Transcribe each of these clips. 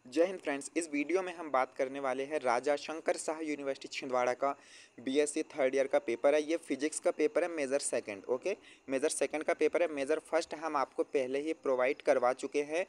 जय हिंद फ्रेंड्स। इस वीडियो में हम बात करने वाले हैं राजा शंकर शाह यूनिवर्सिटी छिंदवाड़ा का बीएससी थर्ड ईयर का पेपर है। ये फिजिक्स का पेपर है, major second. Okay, major second का पेपर है। मेजर फर्स्ट हम आपको पहले ही प्रोवाइड करवा चुके हैं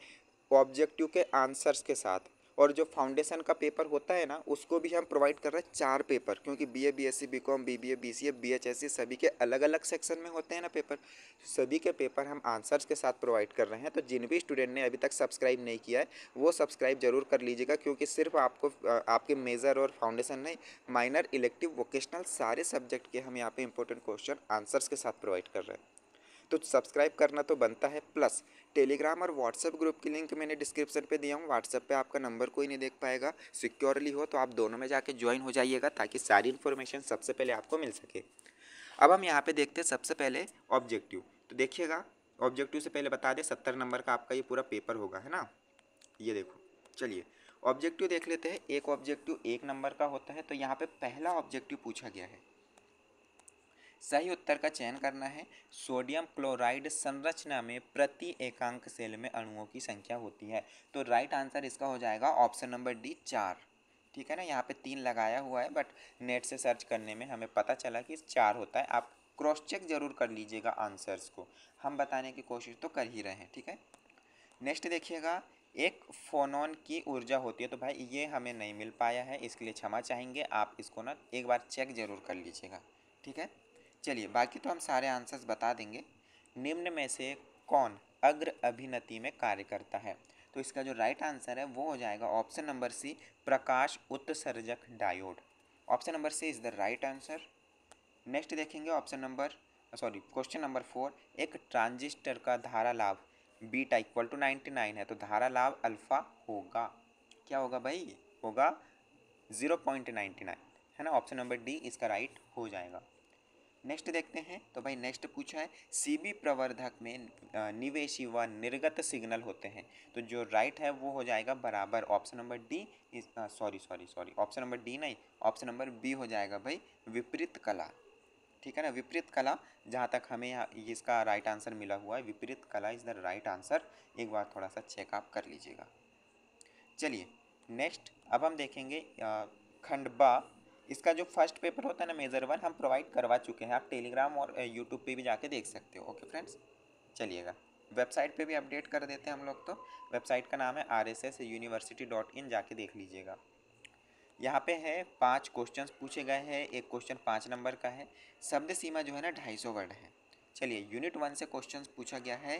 ऑब्जेक्टिव के आंसर्स के साथ। और जो फाउंडेशन का पेपर होता है ना, उसको भी हम प्रोवाइड कर रहे हैं 4 पेपर, क्योंकि BA BSc BCom BBA BCA बीएचएससी सभी के अलग अलग सेक्शन में होते हैं ना पेपर। सभी के पेपर हम आंसर्स के साथ प्रोवाइड कर रहे हैं। तो जिन भी स्टूडेंट ने अभी तक सब्सक्राइब नहीं किया है वो सब्सक्राइब जरूर कर लीजिएगा, क्योंकि सिर्फ आपको आपके मेजर और फाउंडेशन नहीं, माइनर इलेक्टिव वोकेशनल सारे सब्जेक्ट के हम यहाँ पे इंपॉर्टेंट क्वेश्चन आंसर्स के साथ प्रोवाइड कर रहे हैं। तो सब्सक्राइब करना तो बनता है। प्लस टेलीग्राम और व्हाट्सएप ग्रुप की लिंक मैंने डिस्क्रिप्शन पे दिया हूँ। व्हाट्सएप पे आपका नंबर कोई नहीं देख पाएगा, सिक्योरली हो, तो आप दोनों में जाके ज्वाइन हो जाइएगा ताकि सारी इन्फॉर्मेशन सबसे पहले आपको मिल सके। अब हम यहाँ पे देखते हैं सबसे पहले ऑब्जेक्टिव। तो देखिएगा, ऑब्जेक्टिव से पहले बता दें 70 नंबर का आपका ये पूरा पेपर होगा, है ना। ये देखो, चलिए ऑब्जेक्टिव देख लेते हैं। एक ऑब्जेक्टिव 1 नंबर का होता है। तो यहाँ पे पहला ऑब्जेक्टिव पूछा गया है, सही उत्तर का चयन करना है। सोडियम क्लोराइड संरचना में प्रति एकांक सेल में अणुओं की संख्या होती है। तो राइट आंसर इसका हो जाएगा ऑप्शन नंबर डी, 4। ठीक है ना, यहाँ पे 3 लगाया हुआ है, बट नेट से सर्च करने में हमें पता चला कि 4 होता है। आप क्रॉस चेक जरूर कर लीजिएगा आंसर्स को, हम बताने की कोशिश तो कर ही रहे हैं। ठीक है, नेक्स्ट देखिएगा, एक फोनॉन की ऊर्जा होती है। तो भाई ये हमें नहीं मिल पाया है, इसके लिए क्षमा चाहेंगे। आप इसको ना एक बार चेक जरूर कर लीजिएगा। ठीक है, चलिए बाकी तो हम सारे आंसर्स बता देंगे। निम्न में से कौन अग्र अभिनति में कार्य करता है? तो इसका जो राइट आंसर है वो हो जाएगा ऑप्शन नंबर सी, प्रकाश उत्सर्जक डायोड। Option number C is the right answer. Next देखेंगे ऑप्शन नंबर क्वेश्चन नंबर 4, एक ट्रांजिस्टर का धारा लाभ बीटा इक्वल टू 99 है। तो धारा लाभ अल्फा होगा, क्या होगा भाई? होगा 0.99, है ना। ऑप्शन नंबर डी इसका राइट हो जाएगा। नेक्स्ट देखते हैं। तो भाई नेक्स्ट पूछा है, सीबी प्रवर्धक में निवेशी व निर्गत सिग्नल होते हैं। तो जो राइट है वो हो जाएगा बराबर option number D, sorry option number D नहीं, ऑप्शन नंबर बी हो जाएगा भाई, विपरीत कला। ठीक है ना, विपरीत कला, जहाँ तक हमें यहाँ इसका राइट आंसर मिला हुआ है, विपरीत कला इज द राइट आंसर। एक बार थोड़ा सा चेकअप कर लीजिएगा। चलिए नेक्स्ट अब हम देखेंगे खंड बा। इसका जो फर्स्ट पेपर होता है ना, मेजर 1, हम प्रोवाइड करवा चुके हैं। आप टेलीग्राम और यूट्यूब पे भी जाके देख सकते हो। ओके फ्रेंड्स, चलिएगा वेबसाइट पे भी अपडेट कर देते हैं हम लोग। तो वेबसाइट का नाम है rssuniversity.in, जाके देख लीजिएगा। यहाँ पे है 5 क्वेश्चंस पूछे गए हैं। एक क्वेश्चन 5 नंबर का है। शब्द सीमा जो है ना 250 वर्ड है। चलिए यूनिट 1 से क्वेश्चंस पूछा गया है।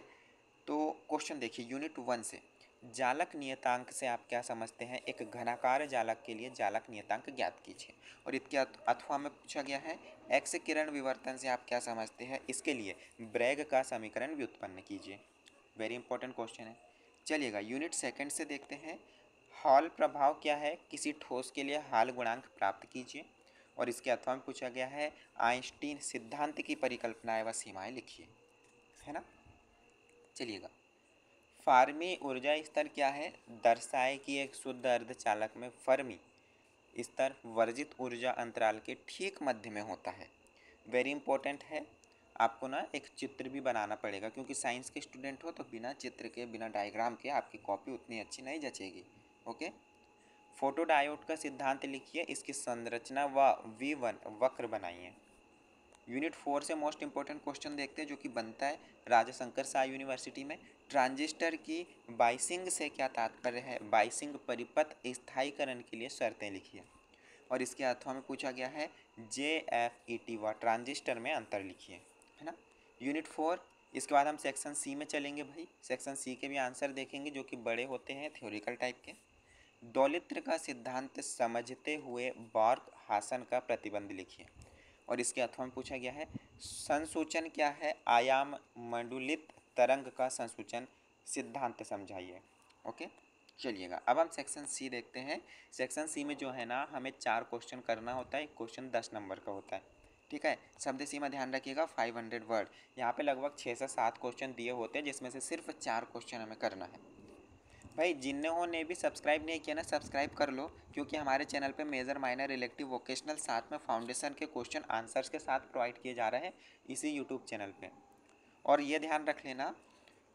तो क्वेश्चन देखिए यूनिट 1 से, जालक नियतांक से आप क्या समझते हैं? एक घनाकार जालक के लिए जालक नियतांक ज्ञात कीजिए। और इसके अथवा में पूछा गया है, एक्स किरण विवर्तन से आप क्या समझते हैं? इसके लिए ब्रैग का समीकरण व्युत्पन्न कीजिए। वेरी इंपॉर्टेंट क्वेश्चन है। चलिएगा यूनिट सेकंड से देखते हैं, हॉल प्रभाव क्या है? किसी ठोस के लिए हॉल गुणांक प्राप्त कीजिए। और इसके अथवा में पूछा गया है, आइंस्टीन सिद्धांत की परिकल्पनाएं व सीमाएं लिखिए, है ना। चलिएगा, फार्मी ऊर्जा स्तर क्या है? दर्शाए कि एक शुद्ध अर्धचालक में फर्मी स्तर वर्जित ऊर्जा अंतराल के ठीक मध्य में होता है। वेरी इंपॉर्टेंट है। आपको ना एक चित्र भी बनाना पड़ेगा, क्योंकि साइंस के स्टूडेंट हो तो बिना चित्र के, बिना डायग्राम के आपकी कॉपी उतनी अच्छी नहीं जचेगी। ओके, फोटो डायोड का सिद्धांत लिखिए, इसकी संरचना व V1 वक्र बनाइए। यूनिट 4 से मोस्ट इंपॉर्टेंट क्वेश्चन देखते हैं, जो कि बनता है राजा शंकर शाह यूनिवर्सिटी में। ट्रांजिस्टर की बाइसिंग से क्या तात्पर्य है? बाइसिंग परिपथ स्थायीकरण के लिए शर्तें लिखिए। और इसके अथवा में पूछा गया है, JFET व ट्रांजिस्टर में अंतर लिखिए, है ना। यूनिट 4, इसके बाद हम सेक्शन सी में चलेंगे भाई। सेक्शन सी के भी आंसर देखेंगे, जो कि बड़े होते हैं, थ्योरिकल टाइप के। दौलित्र का सिद्धांत समझते हुए बॉर्क हासन का प्रतिबंध लिखिए। और इसके अथवा में पूछा गया है, संसूचन क्या है? आयाम मंडुलित तरंग का संसूचन सिद्धांत समझाइए। ओके, चलिएगा अब हम सेक्शन सी देखते हैं। सेक्शन सी में जो है ना, हमें 4 क्वेश्चन करना होता है। एक क्वेश्चन 10 नंबर का होता है। ठीक है, शब्द सीमा ध्यान रखिएगा 500 वर्ड। यहाँ पे लगभग 6 से 7 क्वेश्चन दिए होते हैं, जिसमें से सिर्फ 4 क्वेश्चन हमें करना है। भाई जिन्होंने भी सब्सक्राइब नहीं किया ना, सब्सक्राइब कर लो, क्योंकि हमारे चैनल पे मेजर माइनर इलेक्टिव वोकेशनल साथ में फाउंडेशन के क्वेश्चन आंसर्स के साथ प्रोवाइड किए जा रहे हैं इसी यूट्यूब चैनल पे। और ये ध्यान रख लेना,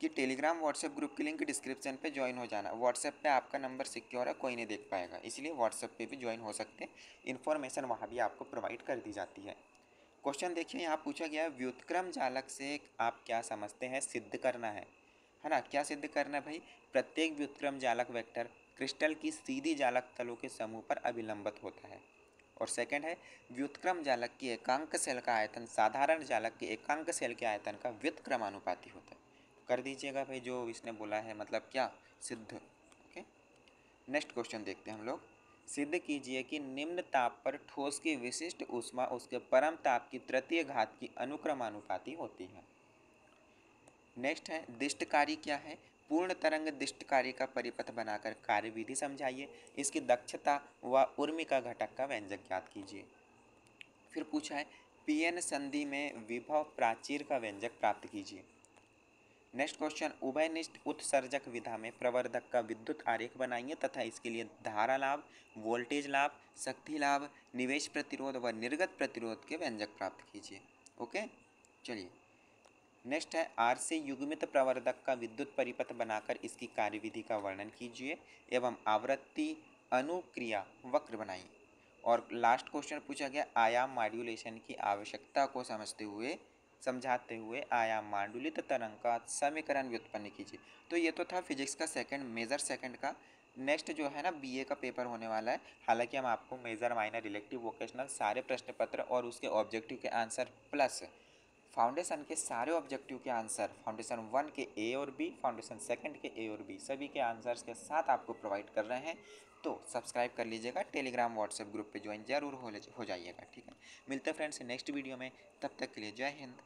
कि टेलीग्राम व्हाट्सएप ग्रुप की लिंक डिस्क्रिप्शन पे ज्वाइन हो जाना। व्हाट्सएप पे आपका नंबर सिक्योर है, कोई नहीं देख पाएगा, इसलिए व्हाट्सएप पे भी ज्वाइन हो सकते हैं। इन्फॉर्मेशन वहाँ भी आपको प्रोवाइड कर दी जाती है। क्वेश्चन देखिए, यहाँ पूछा गया है व्युत्क्रम जालक से आप क्या समझते हैं, सिद्ध करना है ना। क्या सिद्ध करना है भाई, प्रत्येक व्युत्क्रम जालक वेक्टर क्रिस्टल की सीधी जालक तलों के समूह पर अभिलंबित होता है। और सेकंड है, व्युत्क्रम जालक की एकांक सेल का आयतन साधारण जालक के एकांक सेल के आयतन का व्युत्क्रमानुपाती होता है। कर दीजिएगा भाई जो इसने बोला है, मतलब क्या, सिद्ध। ओके, नेक्स्ट क्वेश्चन देखते हैं हम लोग। सिद्ध कीजिए कि निम्न ताप पर ठोस की विशिष्ट ऊष्मा उसके परम ताप की तृतीय घात की अनुक्रमानुपाती होती है। नेक्स्ट है, दिष्टकारी क्या है, पूर्ण तरंग दिष्टकारी का परिपथ बनाकर कार्यविधि समझाइए। इसकी दक्षता व उर्मिका घटक का व्यंजक ज्ञात कीजिए। फिर पूछा है, पीएन संधि में विभव प्राचीर का व्यंजक प्राप्त कीजिए। नेक्स्ट क्वेश्चन, उभयनिष्ठ उत्सर्जक विधा में प्रवर्धक का विद्युत आरेख बनाइए तथा इसके लिए धारा लाभ, वोल्टेज लाभ, शक्ति लाभ, निवेश प्रतिरोध व निर्गत प्रतिरोध के व्यंजक प्राप्त कीजिए। ओके, चलिए नेक्स्ट है, आर से युग्मित प्रवर्धक का विद्युत परिपथ बनाकर इसकी कार्यविधि का वर्णन कीजिए एवं आवृत्ति अनुक्रिया वक्र बनाइए। और लास्ट क्वेश्चन पूछा गया, आयाम मॉड्यूलेशन की आवश्यकता को समझाते हुए आयाम मांडुलित तरंग का समीकरण व्युत्पन्न कीजिए। तो ये तो था फिजिक्स का सेकंड, मेजर सेकंड का। नेक्स्ट जो है ना, बीए का पेपर होने वाला है। हालांकि हम आपको मेजर, माइनर, इलेक्टिव, वोकेशनल सारे प्रश्न पत्र और उसके ऑब्जेक्टिव के आंसर प्लस फाउंडेशन के सारे ऑब्जेक्टिव के आंसर, फाउंडेशन 1 के ए और बी, फाउंडेशन सेकंड के ए और बी, सभी के आंसर्स के साथ आपको प्रोवाइड कर रहे हैं। तो सब्सक्राइब कर लीजिएगा, टेलीग्राम व्हाट्सएप ग्रुप पे ज्वाइन जरूर हो जाइएगा। ठीक है, मिलते हैं फ्रेंड्स नेक्स्ट वीडियो में, तब तक के लिए जय हिंद।